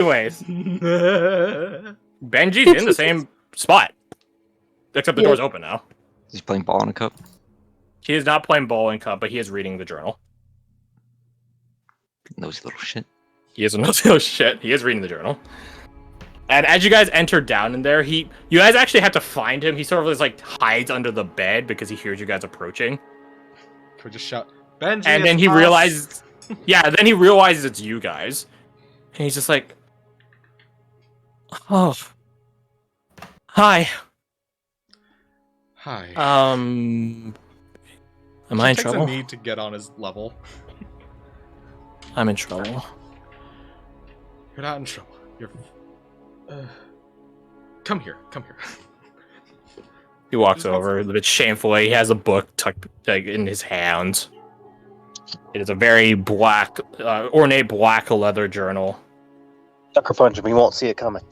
Anyways, Benji's in the same spot, except the door's open now. He's playing ball in a cup. He is not playing ball in cup, but he is reading the journal. Nosy little shit. He is a nosy shit. He is reading the journal. And as you guys enter down in there, you guys actually have to find him. He sort of just like hides under the bed because he hears you guys approaching. Can we just shout, Benji? And then he realizes, then he realizes it's you guys, and he's just like, "Oh, hi. Hi. Am I in trouble? A need to get on his level. I'm in trouble. You're not in trouble. You're. Come here. Come here. He walks over a bit shamefully. He has a book tucked in his hands. It is a very black, ornate black leather journal. Sucker punch him. He won't see it coming.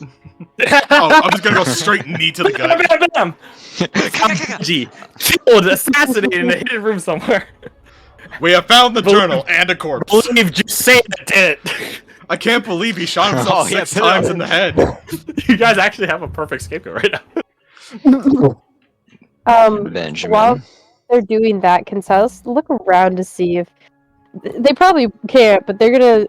I'm just gonna go straight knee to the gut. Bam! Benji, killed, assassinated in a hidden room somewhere. We have found the journal and a corpse. Believe you say that did it. I can't believe he shot himself 6 times in the head. You guys actually have a perfect scapegoat right now. Benjamin. While they're doing that, can Silas look around to see if they probably can't, but they're gonna.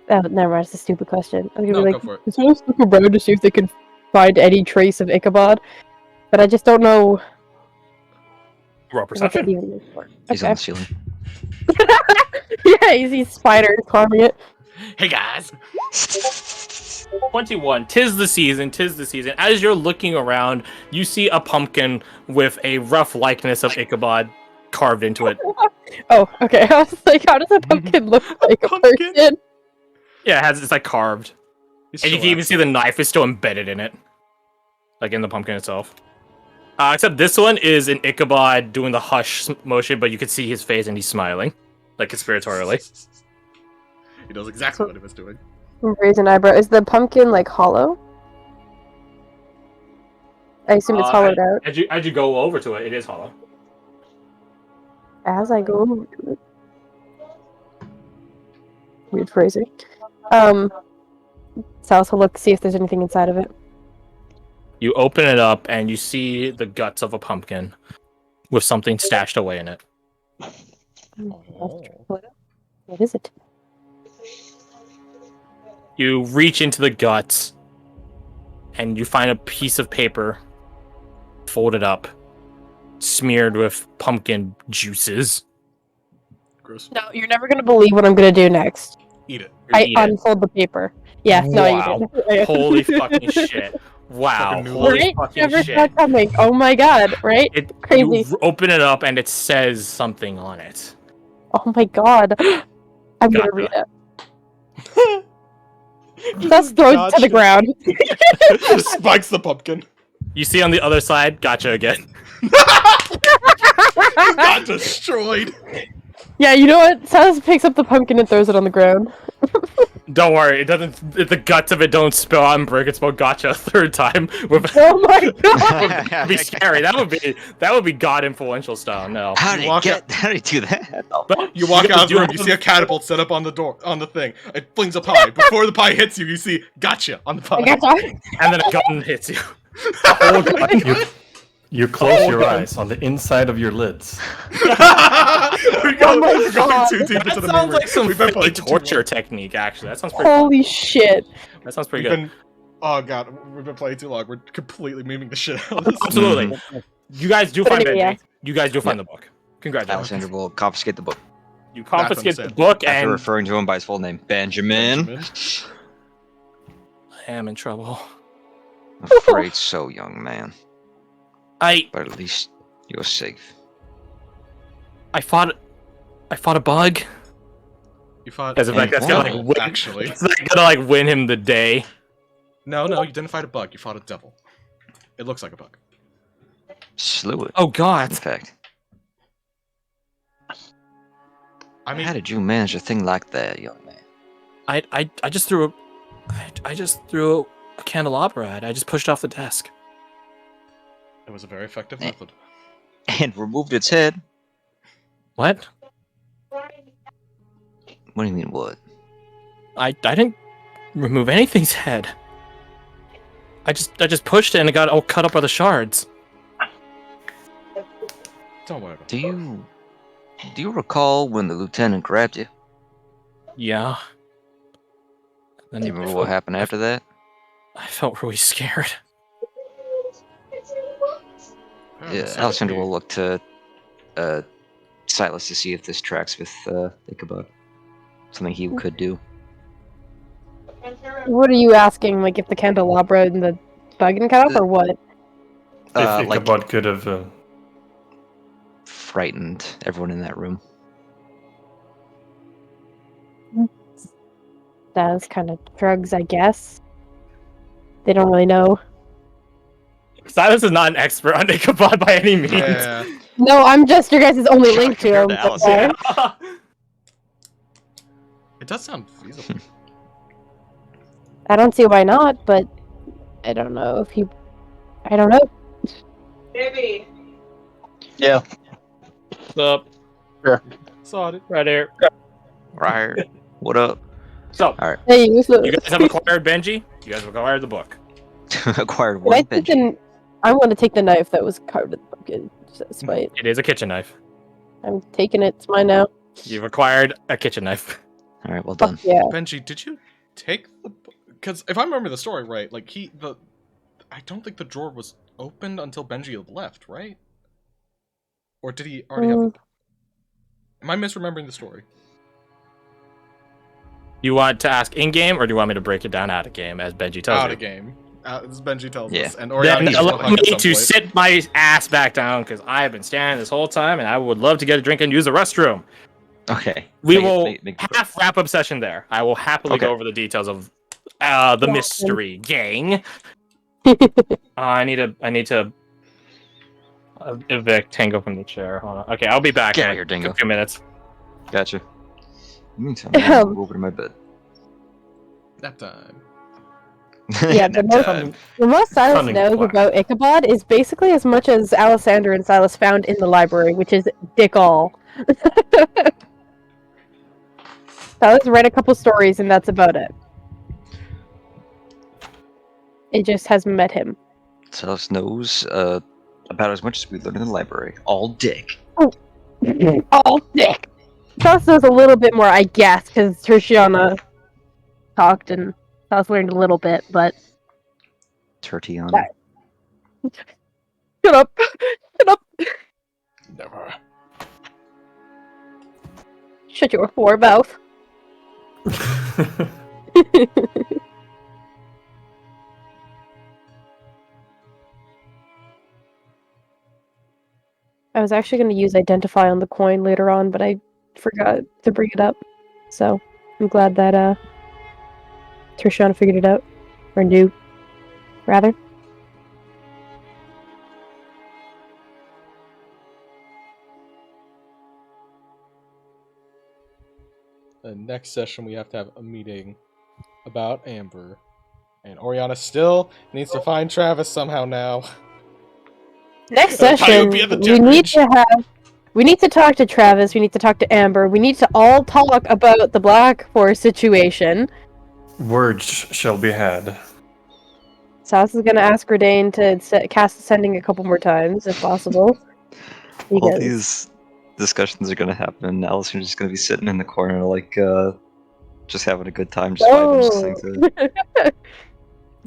Oh, never mind. It's a stupid question. I'm gonna be like, go for it. can Silas look around to see if they can find any trace of Ichabod? But I just don't know. Raw perception. He's on the ceiling. Yeah, he's spider climbing it. Hey guys. 21. Tis the season. As you're looking around, you see a pumpkin with a rough likeness of Ichabod carved into it. Oh, okay. I was like, how does a pumpkin look like a person? Yeah, it's like carved. And you can even see the knife is still embedded in it. Like in the pumpkin itself. Except this one is an Ichabod doing the hush motion, but you can see his face and he's smiling. Like conspiratorially. He knows exactly what he was doing. Raise an eyebrow. Is the pumpkin like hollow? I assume it's hollowed out. As you go over to it, it is hollow. As I go over to it. Weird phrasing. Silas will look, see if there's anything inside of it. You open it up and you see the guts of a pumpkin with something stashed away in it. What is it? You reach into the guts and you find a piece of paper folded up, smeared with pumpkin juices. Gross. No, you're never gonna believe what I'm gonna do next. Eat it. I unfold the paper. Yeah, no, Wow. you didn't. Holy fucking shit. Wow. Holy Right? fucking Never shit. saw coming. Oh my god, right? Crazy. You open it up and it says something on it. Oh my god. I'm gonna read it. That's thrown to the ground. Spikes the pumpkin. You see on the other side, gotcha again. Got destroyed. Yeah, you know what? Silas picks up the pumpkin and throws it on the ground. Don't worry, it doesn't. The guts of it don't spill out and break. It spelled gotcha a third time. Oh my god! That would be scary. That would be god influential style. No. How did he do that? But You walk out of the room, you see a catapult set up on the door, on the thing. It flings a pie. Before the pie hits you, you see gotcha on the pie. And then a gun hits you. A whole gun. You close your eyes on the inside of your lids. We're going too deep into the That sounds memory. like some We've been friendly playing too torture long. technique, actually. That sounds pretty Holy shit. That sounds pretty We've good. been, oh god, we've been playing too long. We're completely memeing the shit out of this. Absolutely. You guys do But find anyway, Benji. You guys do find the book. Congratulations. Alexander will confiscate the book. You confiscate the That's book After and referring to him by his full name, Benjamin. I am in trouble. I'm afraid so, young man. But at least you're safe. I fought a bug. You fought As if like that's gonna like win, actually. it's not gonna like win him the day. No, you didn't fight a bug. You fought a devil. It looks like a bug. Slew it. Oh god. In fact. I mean, how did you manage a thing like that, young man? I just threw a candelabra at it. I just pushed it off the desk. it was a very effective method. And removed its head. What? What do you mean, what? I didn't remove anything's head. I just pushed it and it got all cut up by the shards. Don't worry about Do you recall when the lieutenant grabbed you? Yeah. Then Do you remember what happened after that? I felt really scared. Yeah, Alessandra will look to Silas to see if this tracks with Ichabod. Something he could do. What are you asking? Like if the candelabra and the bug cut off, or what? If Like Ichabod could have... frightened everyone in that room. That's kind of drugs, I guess. They don't really know. Silas is not an expert on Ichabod by any means. Yeah. No, I'm just your guys' only Yeah, link to compared him. to Alice, but, It does sound feasible. I don't see why not, but I don't know if he. I don't know. Baby. Yeah. What's up? Saw it. Right here. Right. What up? So, Alright. Hey, what's up? you guys have acquired Benji? You guys have acquired the book. Acquired Can I one take Benji. I'm going to take the knife that was carved in the pumpkin. Despite It is a kitchen knife. I'm taking it. It's mine now. You've acquired a kitchen knife. Alright, well Fuck done. yeah. Benji, did you take the? Because if I remember the story right, like I don't think the drawer was opened until Benji had left, right? Or did he already have? Am I misremembering the story? You want to ask in-game, or do you want me to break it down out of game, as Benji tells Out you? of game. As Benji tells Yeah. us, and Then Oriana is allow still me at some to point. sit my ass back down, because I have been standing this whole time, and I would love to get a drink and use the restroom. Okay. We Make it- will make it- half wrap up session there. I will happily Okay. go over the details of the mystery gang. I need to evict Tango from the chair. Hold on. Okay, I'll be back Get in out here, Dingo. a few minutes. Gotcha. Meantime, I'm gonna go over to my bed. Nap time. Yeah, the most Silas Cunning knows plan. about Ichabod is basically as much as Alessandra and Silas found in the library, which is dick all. Silas read a couple stories and that's about it. It just has met him. Silas knows about as much as we learned in the library. All dick. All dick! Silas knows a little bit more, I guess, because Tertiana talked and Silas learned a little bit, but... Tertiana. Shut up! Shut up! Never. Shut your whore mouth. I was actually going to use identify on the coin later on, but I forgot to bring it up. So I'm glad that Tertiana figured it out. Or knew, rather. Next session, we have to have a meeting about Amber. And Oriana still needs to find Travis somehow now. Next Coyote session, be at the we jet need bridge. to have... We need to talk to Travis, we need to talk to Amber, we need to all talk about the Black Forest situation. Words shall be had. Sas is going to ask Redane to cast Ascending a couple more times, if possible. All Because- these discussions are gonna happen. Allison's just gonna be sitting in the corner, like, just having a good time, just vibing, just listening to it.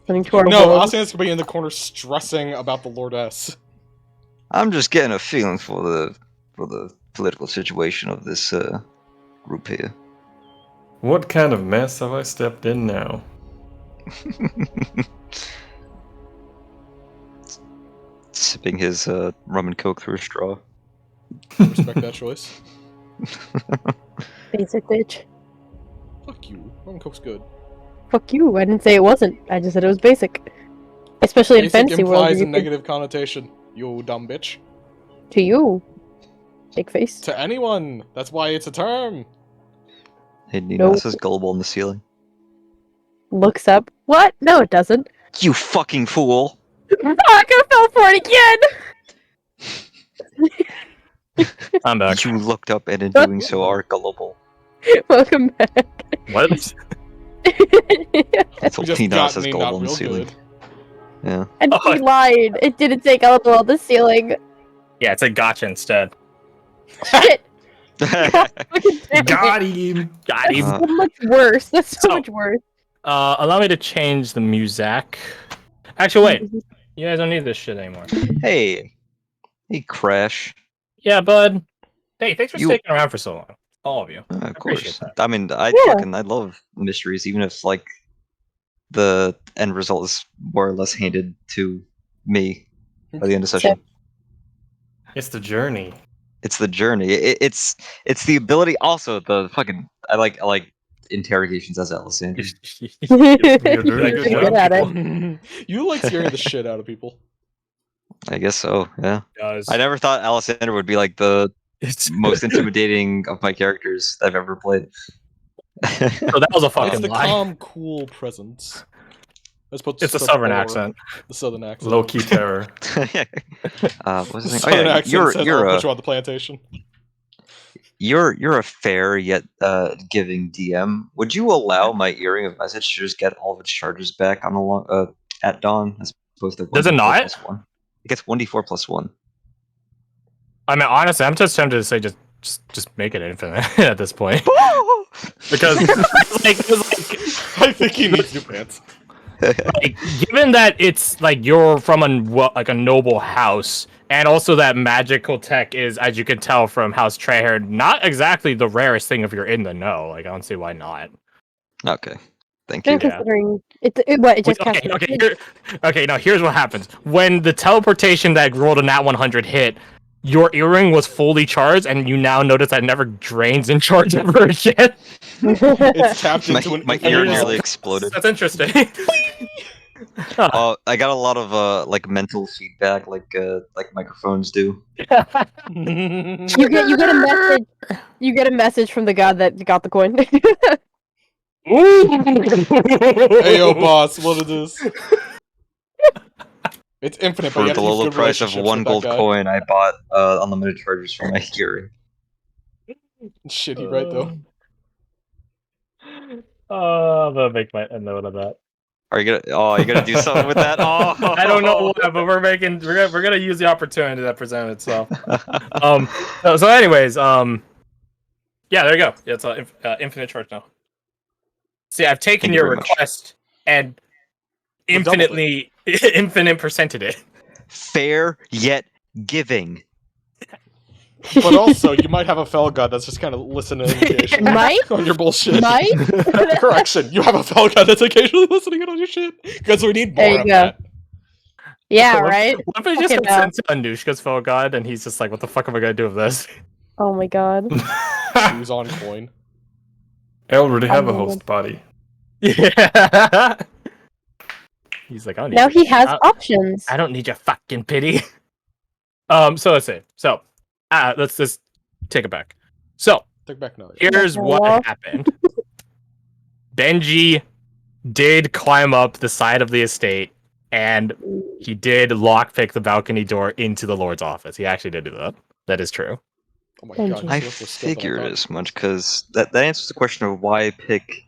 Listening to our No, world. Austin's gonna be in the corner stressing about the Lordess. I'm just getting a feeling for the political situation of this group here. What kind of mess have I stepped in now? Sipping his rum and coke through a straw. Respect that choice. Basic bitch. Fuck you. Rum Coke's good. Fuck you, I didn't say it wasn't. I just said it was basic. Especially in Basic fantasy world. implies where a you can- negative connotation. You dumb bitch. To you. Big face. To anyone. That's why it's a term. Hey, Nina, Nope. this is gullible on the ceiling. Looks up. What? No, it doesn't. You fucking fool! Fuck, I fell for it again! I'm back. You looked up and in doing so are gullible. Welcome back. What? It's You all just Tina got says me gold not on the real ceiling. good. Yeah. And Oh. he lied. It didn't say LOL on the ceiling. Yeah, it's a gotcha instead. Shit. God, fucking damn it. Got him. Got him. That's so much worse. That's so So- much worse. Allow me to change the music. Actually, wait. You guys don't need this shit anymore. Hey, Crash. Yeah, bud. Hey, thanks for You- sticking around for so long. All of you. Of appreciate course. that. I mean, I love mysteries, even if like the end result is more or less handed to me by the end of session. It's the journey. It's the journey. It's the ability. Also, the fucking I like interrogations as Alessander. You're doing a good Pretty job. good at it. You like scaring the shit out of people. I guess so. Yeah. Does. I never thought Alessander would be like the It's most intimidating of my characters I've ever played. So that was a It's fucking the lie. calm, cool presence. As opposed It's to a the southern boring- accent. The southern accent. Low key terror. What's The his name? southern Oh, yeah, accent says, I'll put you on the plantation. you're a fair yet giving DM. Would you allow my earring of message to just get all of its charges back on at dawn as opposed to Does it 1d4 not? plus 1? It gets 1d4 plus 1. I mean, honestly, I'm just tempted to say just make it infinite at this point because it's I think he needs new pants. like given that it's like you're from a noble house, and also that magical tech is, as you can tell from House Treher, not exactly the rarest thing if you're in the know. Like, I don't see why not. Okay. Thank you. And considering it just Okay, cast okay, now here's what happens. When the teleportation that rolled a nat 100 hit, your earring was fully charged, and you now notice that it never drains in charge ever again. It's tapped into an My infinite ear well. nearly exploded. That's interesting. I got a lot of like mental feedback, like microphones do. You get a message. You get a message from the god that got the coin. Hey yo, boss, what is this? It's infinite, but For you have the to use low good price of relationships one with that gold guy. coin, I bought unlimited charges for my earring. Shit, he right though. Oh, I'm gonna make a note of that. Are you gonna? Oh, you gonna do something with that? Oh, I don't know what, but we're gonna use the opportunity that presented itself. So anyways, yeah, there you go. It's infinite charge now. See, I've taken Thank you your very much. request and We've doubled infinite percented it. Fair yet giving. But also, you might have a fell god that's just kind of listening occasionally Might? on your bullshit. Might? Correction, you have a fell god that's occasionally listening in on your shit. Because we need There more you of go. that. Yeah, right? What if I just Fucking got hell. sent to Anushka's faux god, and he's just like, "What the fuck am I gonna do with this?" Oh my god. Choose on coin. I already have a I'm host body. Yeah. He's like, "I don't need Now your he has shit. options. I don't need your fucking pity." So let's see. So, let's just take it back. So Take back now. here's what Well. happened. Benji did climb up the side of the estate, and he did lockpick the balcony door into the Lord's office. He actually did do that. That is true. Oh my Thank god, you. he's I much more skilled than I figured thought. as much because that answers the question of why pick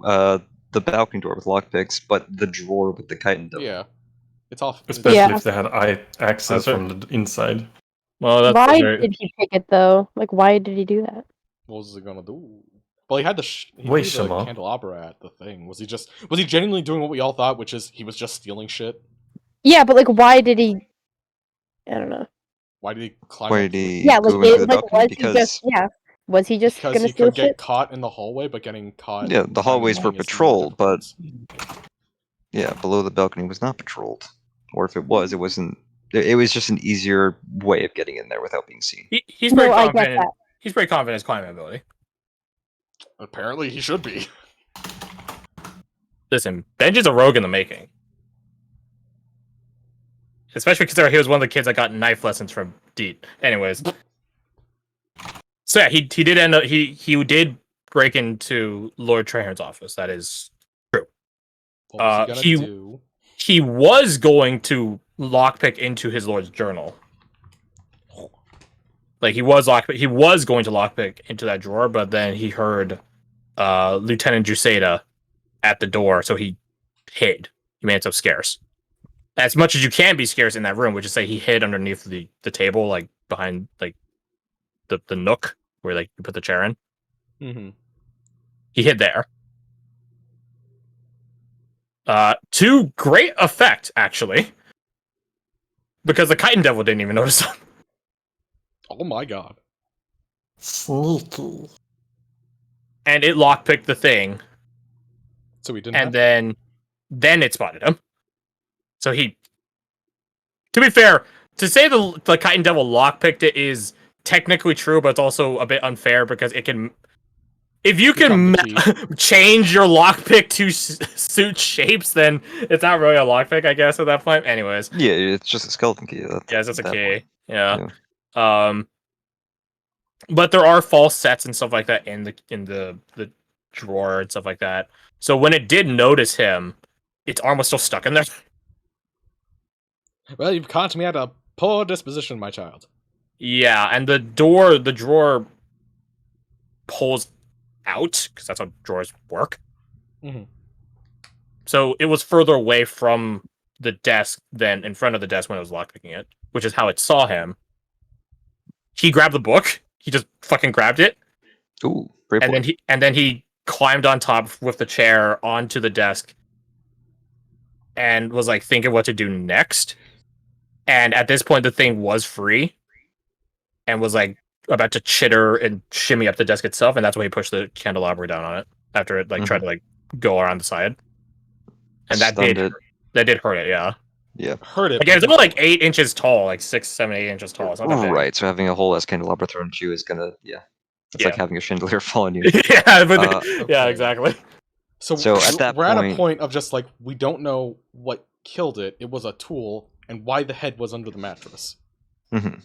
the balcony door with lockpicks, but the drawer with the chitin door. Yeah. It's off. Especially Yeah. if they had access That's from the inside. Well, that's Why very... did he pick it though? Like, why did he do that? What was he gonna do? Well, he had the he Wait, threw the Shema. candelabra at the thing. Was he genuinely doing what we all thought, which is he was just stealing shit? Yeah, but like, why did he? I don't know. Why did he climb? Why up did to it? he Yeah, go like, into the was balcony? he just was he just Because gonna he steal could get shit? caught in the hallway, but getting caught. Yeah, the hallways were dynamiting is patrolled, no but difference. yeah, below the balcony was not patrolled. Or if it was, it wasn't. It was just an easier way of getting in there without being seen. He's pretty No, I get confident. that. He's pretty confident in his climbing ability. Apparently, he should be. Listen, Benji's a rogue in the making. Especially considering he was one of the kids that got knife lessons from Deet. Anyways. So yeah, he did end up he did break into Lord Trahern's office. That is What was he he- gonna do? he was going to lockpick into his lord's journal. Like he was going to lockpick into that drawer, but then he heard Lieutenant Juseda at the door, so he hid. He made himself scarce. As much as you can be scarce in that room, which is say he hid underneath the table, like behind like the nook where like you put the chair in. Mm-hmm. He hid there. To great effect, actually. Because the Chitin Devil didn't even notice him. Oh my god. Sneaky. And it lockpicked the thing. So we didn't. And then it spotted him. So he... To be fair, to say the Chitin Devil lockpicked it is technically true, but it's also a bit unfair because it can... If you can change your lockpick to suit shapes, then it's not really a lockpick, I guess, at that point. Anyways. Yeah, it's just a skeleton key. Yes, it's a key. Point. Yeah. But there are false sets and stuff like that in the drawer and stuff like that. So when it did notice him, its arm was still stuck in there. Well, you've caught me at a poor disposition, my child. Yeah, and the drawer pulls out because that's how drawers work. Mm-hmm. So it was further away from the desk than in front of the desk when it was lockpicking it, which is how it saw him. He grabbed the book. He just fucking grabbed it. Ooh, great boy. And then he climbed on top with the chair onto the desk and was like thinking what to do next. And at this point, the thing was free and was like about to chitter and shimmy up the desk itself, and that's when he pushed the candelabra down on it after it like tried to like go around the side, and that did hurt it. Yeah, hurt it. Again, it's only like 8 inches tall, like 6, 7, 8 inches tall. It's not that big. Right, so having a whole ass candelabra thrown at you is gonna it's like having a chandelier fall on you. Yeah, but Okay. yeah, exactly. So at that we're at a point of just like we don't know what killed it. It was a tool, and why the head was under the mattress. Mm-hmm.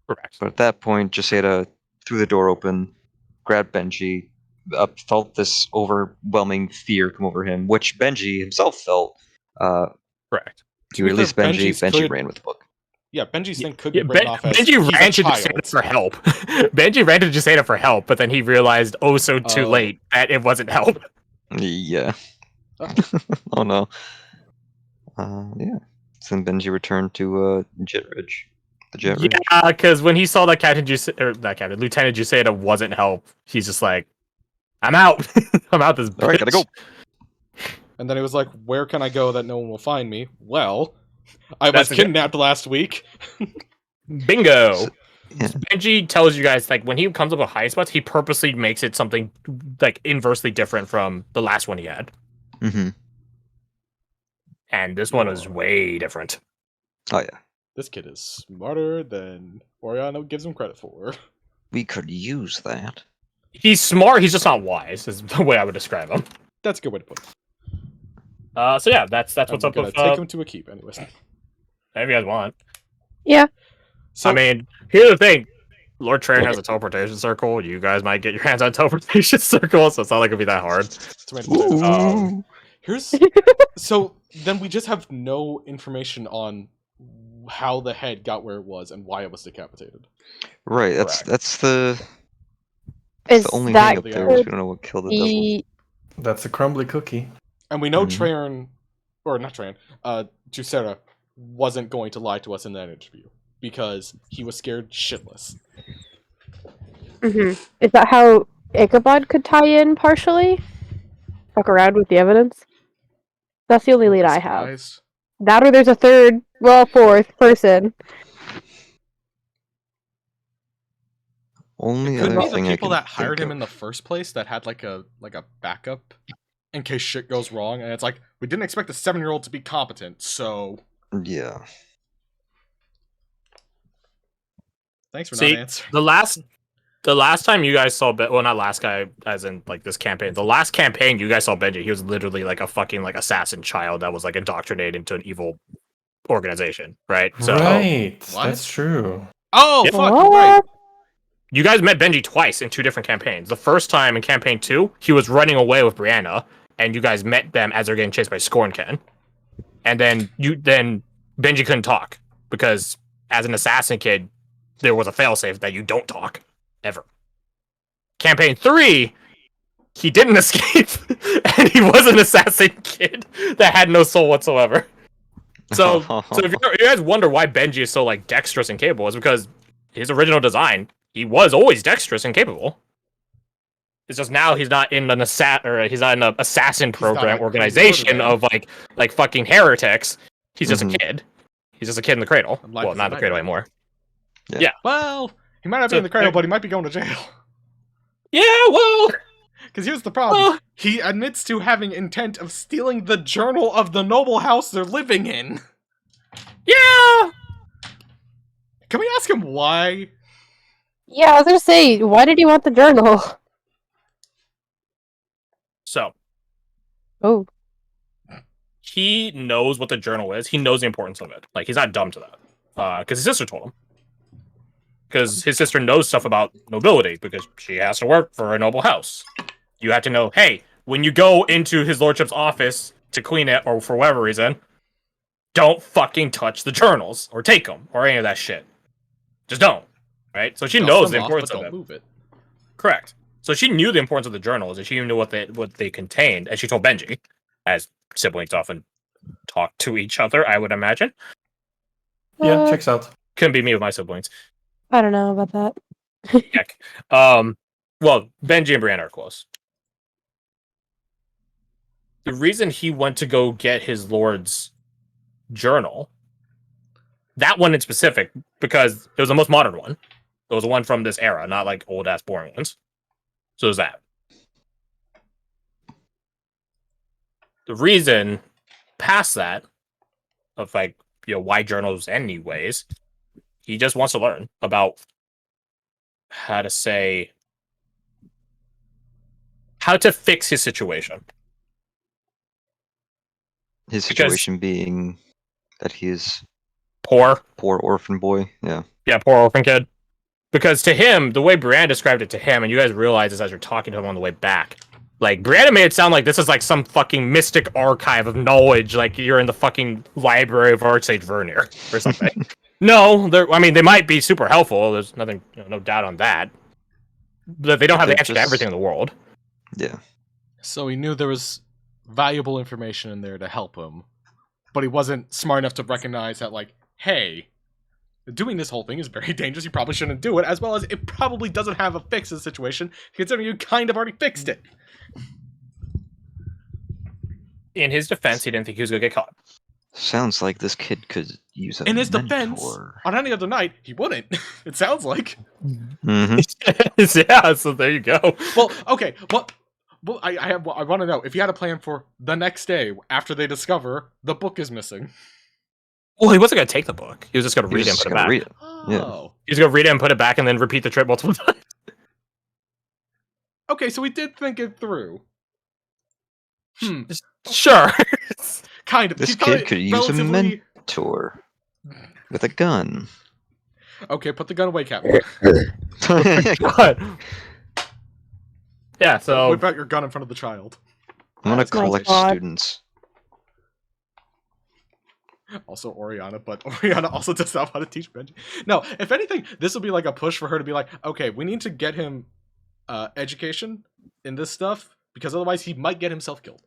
Correct. But at that point, Jaseda threw the door open, grabbed Benji, felt this overwhelming fear come over him, which Benji himself felt. Correct. He released Benji. Benji could... ran with the book. Yeah, Benji's thing could be written off as Benji ran to child. Jaseda for help. Benji ran to Jaseda for help, but then he realized, too late, that it wasn't help. Yeah. Oh no. Yeah. So then Benji returned to Jet Ridge. The Jet Ridge. Yeah, because when he saw that Lieutenant Jaseda wasn't help, he's just like, I'm out. I'm out this bitch. All right, gotta go. And then he was like, where can I go that no one will find me? Well, I was kidnapped last week. Bingo. So, yeah. Benji tells you guys, like, when he comes up with high spots, he purposely makes it something, like, inversely different from the last one he had. Mm-hmm. And this one is way different. Oh, yeah. This kid is smarter than Oriana gives him credit for. We could use that. He's smart, he's just not wise, is the way I would describe him. That's a good way to put it. So yeah, that's what's up with... take him to a keep, anyways. If you guys want. Yeah. So, I mean, here's the thing. Lord Train has a teleportation circle. You guys might get your hands on a teleportation circle, so it's not like it'll be that hard. So then we just have no information on how the head got where it was and why it was decapitated. Right, that's the only that thing up there. We don't know what killed the devil. That's a crumbly cookie. And we know Jusera wasn't going to lie to us in that interview because he was scared shitless. Mm-hmm. Is that how Ichabod could tie in partially? Fuck around with the evidence? That's the only lead I have. That or there's a fourth person. Only Could other be thing the I people can that hired think him in the first place that had like a backup in case shit goes wrong, and it's like we didn't expect a 7-year-old to be competent, so yeah. Thanks for not answering. The last time you guys saw not last guy as in like this campaign. The last campaign you guys saw Benji, he was literally like a fucking like assassin child that was like indoctrinated into an evil organization, right? So Right. What? That's true. Oh, Yep. fuck, you're right. You guys met Benji twice in 2 different campaigns. The first time in campaign 2, he was running away with Brianna, and you guys met them as they're getting chased by Scornken. And then Benji couldn't talk because as an assassin kid, there was a failsafe that you don't talk ever. Campaign 3, he didn't escape, and he was an assassin kid that had no soul whatsoever. So if you guys wonder why Benji is so like dexterous and capable, it's because his original design, he was always dexterous and capable. It's just now he's not in an assassin program organization of like fucking heretics. He's just a kid. He's just a kid in the cradle. Well, not in the cradle anymore. Yeah. Well, he might not be in the cradle, but he might be going to jail. Yeah, well... Because here's the problem. He admits to having intent of stealing the journal of the noble house they're living in. Yeah! Can we ask him why? Yeah, I was gonna say, why did he want the journal? So. Oh. He knows what the journal is. He knows the importance of it. Like, he's not dumb to that. Because his sister told him. Because his sister knows stuff about nobility, because she has to work for a noble house. You have to know, hey, when you go into his lordship's office to clean it, or for whatever reason, don't fucking touch the journals, or take them, or any of that shit. Just don't. Right? So she knows the importance of it. Move it. Correct. So she knew the importance of the journals, and she knew what they contained, and she told Benji, as siblings often talk to each other, I would imagine. Yeah, checks out. Couldn't be me with my siblings. I don't know about that. Heck. Well, Benji and Brianna are close. The reason he went to go get his lord's journal, that one in specific, because it was the most modern one. It was the one from this era, not like old ass boring ones. So there's that. The reason past that of like, you know, why journals anyways, he just wants to learn about how to fix his situation. His situation being that he is poor orphan boy. Yeah, poor orphan kid. Because to him, the way Brianna described it to him, and you guys realize this as you're talking to him on the way back, like, Brianna made it sound like this is like some fucking mystic archive of knowledge, like you're in the fucking library of Archsage Vernier or something. No, they might be super helpful. There's nothing, no doubt on that. But they don't have the answer to everything in the world. Yeah. So he knew there was valuable information in there to help him, but he wasn't smart enough to recognize that, like, hey, doing this whole thing is very dangerous. You probably shouldn't do it, as well as it probably doesn't have a fix to the situation, considering you kind of already fixed it. In his defense, he didn't think he was going to get caught. Sounds like this kid could use a In his mentor. defense, on any other night, he wouldn't. It sounds like. Mm-hmm. Yeah, so there you go. Well, okay, well, I want to know if you had a plan for the next day after they discover the book is missing. Well, he wasn't going to take the book. He was just going to read it and put it back. Read it. Oh. Yeah. He's going to read it and put it back and then repeat the trip multiple times. Okay, so he did think it through. Sure. Kind of. This kid could use a mentor with a gun. Okay, put the gun away, Captain. God. Yeah, so... What about your gun in front of the child? I want to collect students. Also Oriana, but Oriana also does not want to teach Benji. No, if anything, this will be like a push for her to be like, okay, we need to get him education in this stuff, because otherwise he might get himself killed.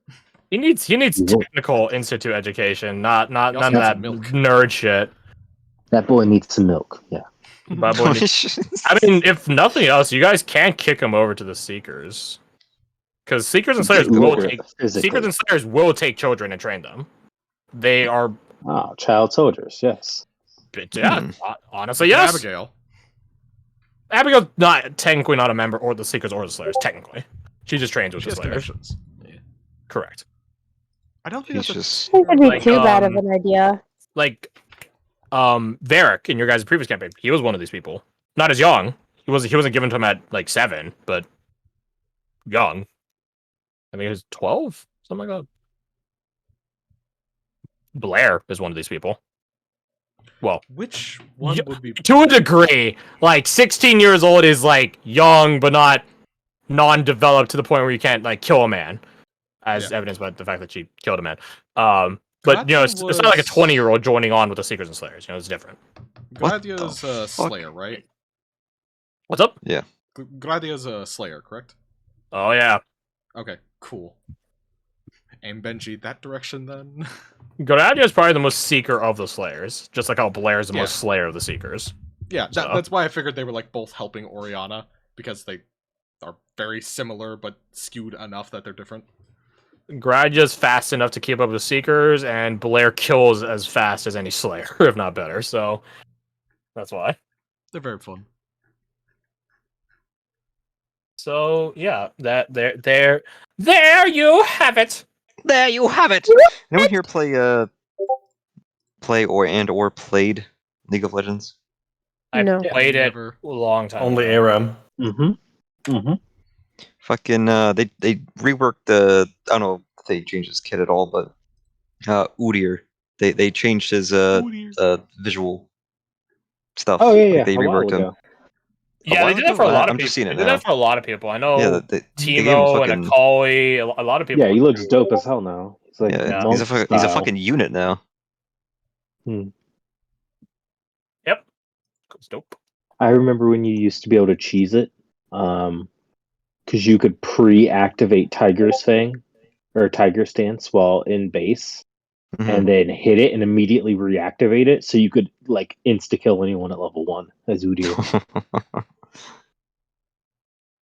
He needs technical institute education, not none of that nerd shit. That boy needs some milk, yeah. I mean, if nothing else, you guys can kick him over to the Seekers. Because Seekers and Slayers will take children and train them. They are... Oh, child soldiers, yes. Yeah, honestly, yes. Abigail's technically not a member or the Seekers or the Slayers, technically. She just trains with the Slayers. Yeah. Correct. I don't think it would be too bad of an idea. Like, Varric in your guys' previous campaign, he was one of these people. Not as young. He wasn't given to him at like 7, but young. I mean, he was 12, something like that. Blair is one of these people. Well, which one would be to a degree? Like 16 years old is like young, but not non-developed to the point where you can't like kill a man, as evidenced by the fact that she killed a man. But you know, it's not like a 20-year-old joining on with the Seekers and Slayers. You know, it's different. Gladia's a Slayer, right? What's up? Yeah. Gladia's a Slayer, correct? Oh yeah. Okay, cool. Aim Benji that direction then. Goradia is probably the most seeker of the Slayers, just like how Blair is the Yeah. most Slayer of the Seekers. Yeah, So. that's why I figured they were like both helping Oriana, because they are very similar but skewed enough that they're different. Gradia's fast enough to keep up with the Seekers, and Blair kills as fast as any Slayer, if not better. So that's why. They're very fun. So yeah, there you have it. There you have it. Anyone here play or played League of Legends? I No. played it Never. a long time. Only ago. ARAM. Mm-hmm. Mm-hmm. Fucking they reworked the, I don't know if they changed his kit at all, but Udyr, they changed his visual stuff. Oh yeah, Like, they a while reworked him. ago. Yeah, while they did that for a ago? lot of I'm people. just seeing it They did now. that for a lot of people. I know Yeah, they gave him Timo fucking, and Akali, a lot of people. Yeah, he looks dope as hell now. It's like yeah, Yeah. he's a monk he's a style. fucking unit now. Yep. It's dope. I remember when you used to be able to cheese it, because you could pre-activate Tiger's Fang or Tiger Stance while in base, Mhm. and then hit it and immediately reactivate it, so you could like insta kill anyone at level 1 as Udyr.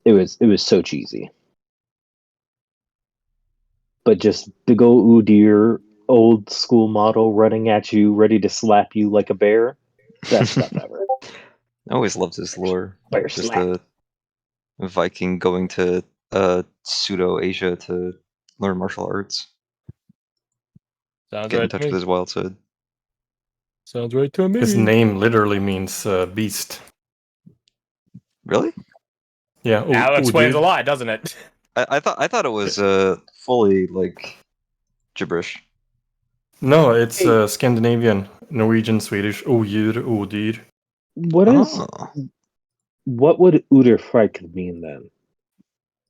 It was so cheesy, but just big old Udyr, old school model running at you, ready to slap you like a bear. Best stuff ever. I always loved his lore. Bear Just slap. a Viking going to pseudo Asia to learn martial arts, Sounds get in right touch to with me. his wild side. Sounds right to me. His name literally means beast. Really? Yeah. That explains Udyr. a lot, doesn't it? I thought it was fully like gibberish. No, it's Hey. Scandinavian, Norwegian, Swedish. Udyr. What would Uderfrike mean then?